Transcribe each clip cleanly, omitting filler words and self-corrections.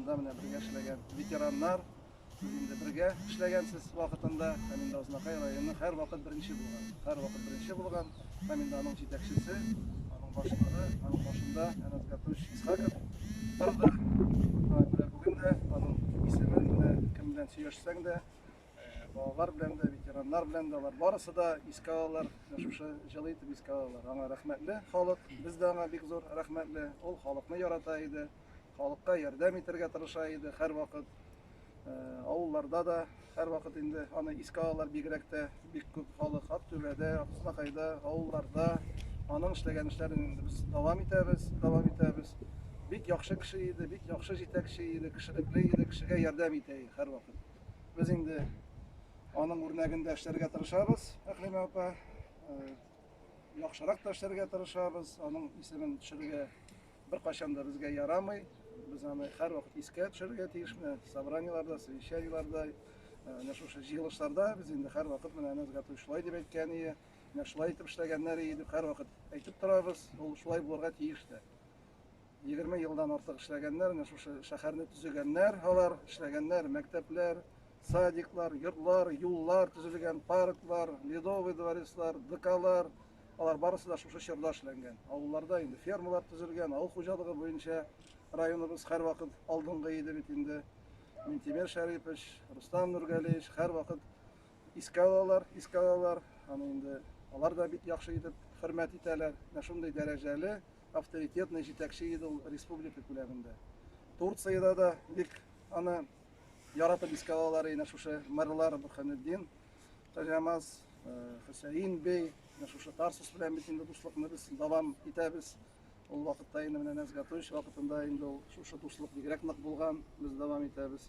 вакытында менә бергә эшләгән ветераннар, сез инде бергә эшләгәнсез вакытында, һәм инде Азнакай районы һәрвакыт беренче булган. Һәрвакыт беренче булган, һәм инде аның җитәкчесе, аның башлыгы, аның башында Әнәс Гатович Исхаков торды. Бүген дә аның исемен кем белән сөйләшсәң дә, балалар белән дә, ветераннар белән дә, алар барысы да искә алалар, шушы җылы итеп искә алалар. Аңа рәхмәтле халык, без дә аңа бик зур рәхмәтле. Ул халыкны ярата иде, халыкка ярдәм итәргә тырыша иде һәрвакыт. Авылларда да һәрвакыт инде аны искә алалар, бигрәк тә бик күп халык Актүбәдә, Азнакайда, авылларда аның эшләгән эшләрен без дәвам итәбез. Бик яхшы кеше иде, бик яхшы җитәкче иде, кешелекле иде, кешегә ярдәм итә иде һәрвакыт. Без инде аның үрнәгендә эшләргә тырышабыз, Әхлимә апа. Яхшырак та эшләргә тырышабыз. Аның исемен төшерергә беркайчан да безгә ярамый. Без аны һәрвакыт искә төшерергә тиешме? Собраниеларда, совещаниеларда, шушы җыелышларда без инде һәрвакыт менә Әнәс Гатович шулай дип әйткән иде, менә шулай итеп эшләгәннәр иде дип һәрвакыт әйтеп торабыз. Ул шулай булырга тиеш тә. 20 елдан артык эшләгәннәр, менә шушы шәһәрне төзегәннәр, алар эшләгәннәр, мәктәпләр, садиклар, йортлар, юллар төзелгән, парклар, ледовый дворецлар, ДКлар, алар барысы да шушы чорда эшләнгән. Авылларда инде фермалар төзелгән, авыл хуҗалыгы буенча районыбыз һәрвакыт алдынгы иде бит инде. Минтимер Шәрипович, Рустам Нургалиевич һәрвакыт искә алалар. Аны инде алар да бик яхшы итеп хөрмәт итәләр. Менә шундый дәрәҗәле, авторитетный җитәкче иде ул республика күләмендә. Турциядә да бик аны яратып искә алалар иде шушы мэрлар Бурхаметдин Таҗамаз, Хөсәин бей, шушы Тарсус белән бит инде дуслыкны без дәвам итәбез. Ул вакытта инде менә Әнәс Гатович вакытында инде ул шушы дуслык бигрәк нык булган, без дәвам итәбез.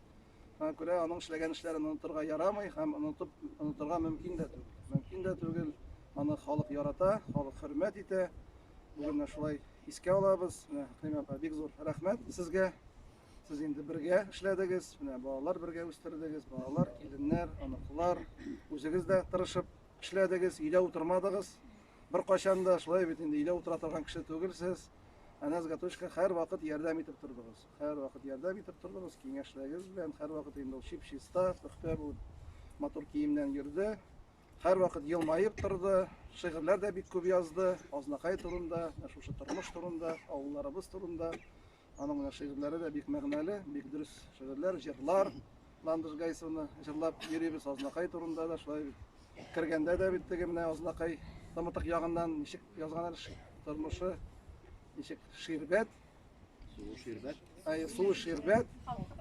Һәм күрә аның эшләгән эшләрен онытырга ярамый һәм онытырга мөмкин дә түгел. Аны халык ярата, халык хөрмәт итә. Бүген шулай искә алабыз. Әхлимә апа, бик зур рәхмәт сезгә. Сез инде бергә эшләдегез, менә балалар бергә үстердегез, балалар, киленнәр, аныклар, үзегез дә тырышып эшләдегез, өйдә утырмадыгыз. Беркайчан да шулай бит инде өйдә утыра торган кеше түгелсез. Әнәс Гатовичка һәрвакыт ярдәм итеп тордыгыз. Киңәшләрегез белән һәрвакыт инде ул чип-чиста, пөхтә булып, матур киемнән йөрде. Һәрвакыт елмаеп торды. Шигырьләр дә бик күп язды. Азнакай турында, шушы тормыш турында, авылларыбыз турында. Аның менә шигырьләре дә бик мәгънәле, бик дөрес шигырьләр, җырлар. Ландыш Гайсовны җырлап йөрибез Азнакай турында да шулай кергәндә дә бит теге менә Азнакай Тамытык ягыннан ничек язганнар тормышы, ничек ширбәт, суы ширбәт,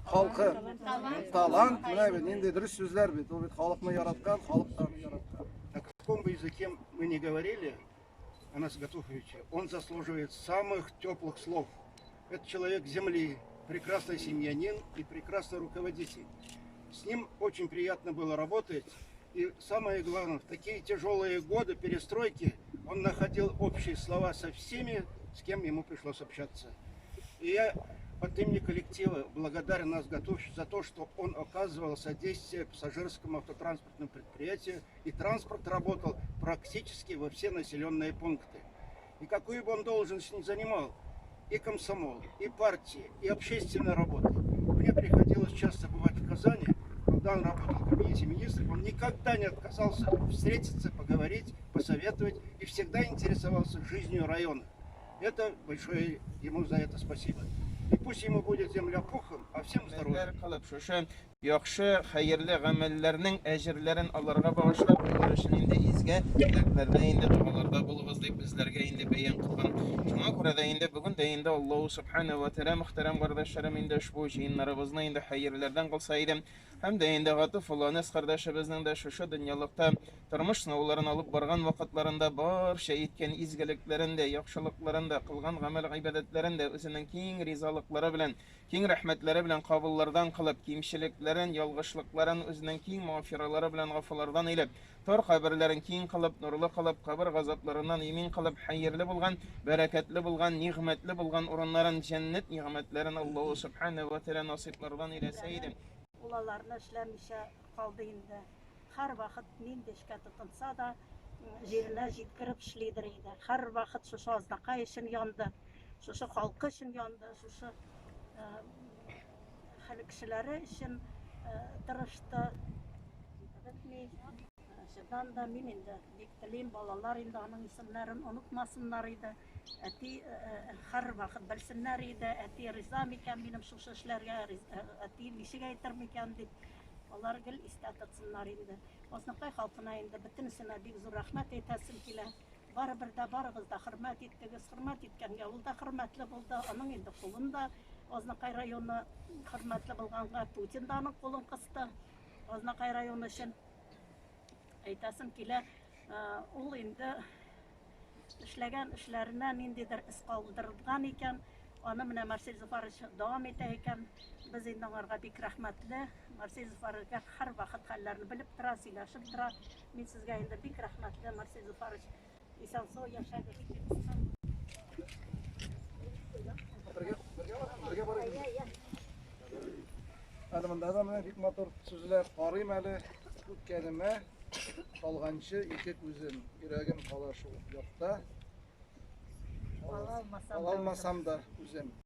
халкы талант, менә бит нинди дөрес сүзләр бит, ул бит халыкны яраткан, халыктан яраткан. На каком бы языке мы ни говорили, Әнәс Гатович, он заслуживает самых теплых слов. Это человек земли, прекрасный семьянин и прекрасный руководитель. С ним очень приятно было работать. И самое главное, в такие тяжелые годы перестройки он находил общие слова со всеми, с кем ему пришлось общаться. И я от имени коллектива благодарен Әнәс Гатович за то, что он оказывал содействие пассажирскому автотранспортному предприятию, и транспорт работал практически во все населенные пункты. И какую бы он должность ни занимал, и комсомол, и партии, и общественная работа. Мне приходилось часто бывать в Казани, когда он работал в кабинете министров, он никогда не отказался встретиться, поговорить, посоветовать и всегда интересовался жизнью района. Это большое ему за это спасибо. И пусть ему будет земля пухом, а всем здоровья. Яхшы, хәерле гамәлләрнең әҗерләрен алырга багышлап, өчен инде изге теләкләрдә инде дуаларда булыгыз дип безләргә инде бәян кылган. Шуңа күрә дә инде бүген дә инде Аллаһу субхана ва тәала мөхтәрәм кардәшләрем инде ушбу җыеннарыбызны инде хәерләрдән кылса иде. Һәм дә инде Гатыф Фуланес кардәшебезнең дә шушы дөньялыкта тормыш сынауларын алып барган вакытларында барча иткән изгелекләрен дә, яхшылыкларын да, кылган гамәл гыйбадәтләрен дә үзенең киң ризалыклары белән, киң рәхмәтләре белән кабуллардан кылып, кимчелекләрен, ялгышлыкларын үзенең киң мафиралары белән гафулардан илеп, тор каберләрен киң кылып, нурлы кылып, кабер газапларыннан имин кылып, хәерле булган, бәрәкәтле булган, нигъмәтле булган урыннарын, җәннәт нигъмәтләрен Аллаһу субхана ва тәала насыйплардан иләсә иде. Улаларны эшләмичә калды инде. Һәрвакыт нинди эшкә тотынса да җиренә җиткереп эшлидер иде. Һәрвакыт шушы Азнакай өчен янды, шушы халкы өчен янды, шушы кешеләре өчен тырышты. Бетми. Шуннан да мин инде бик телим, балалар инде аның исемнәрен онытмасыннар иде. Әти һәрвакыт белсеннәр иде, әти риза микән минем шушы эшләргә, әти ничек әйтер микән дип. Алар гел истә тотсыннар инде. Азнакай халкына инде бөтенесенә бик зур рәхмәт әйтәсем килә. Барыбер дә барыгыз да хөрмәт иттегез, хөрмәт иткәнгә ул да хөрмәтле булды. Аның инде кулында Азнакай районы хөрмәтле булганга Путин да аның кулын кысты. Азнакай районы өчен әйтәсем килә, ул инде эшләгән эшләренә ниндидер эз калдырган икән, аны менә Марсель Зуфарович дәвам итә икән. Без инде аңарга бик рәхмәтле. Марсель Зуфаровичка һәрвакыт хәлләрне белеп тора, сөйләшеп тора. Мин сезгә инде бик рәхмәтле, Марсель Зуфарович. Исән-сау яшәгез. Бергә барайық. Әле монда да менә бик матур сүзләр карыйм әле үткәнемә. Калганчы ике күзем, йөрәгем кала шул якта. Алалмасам да үзем.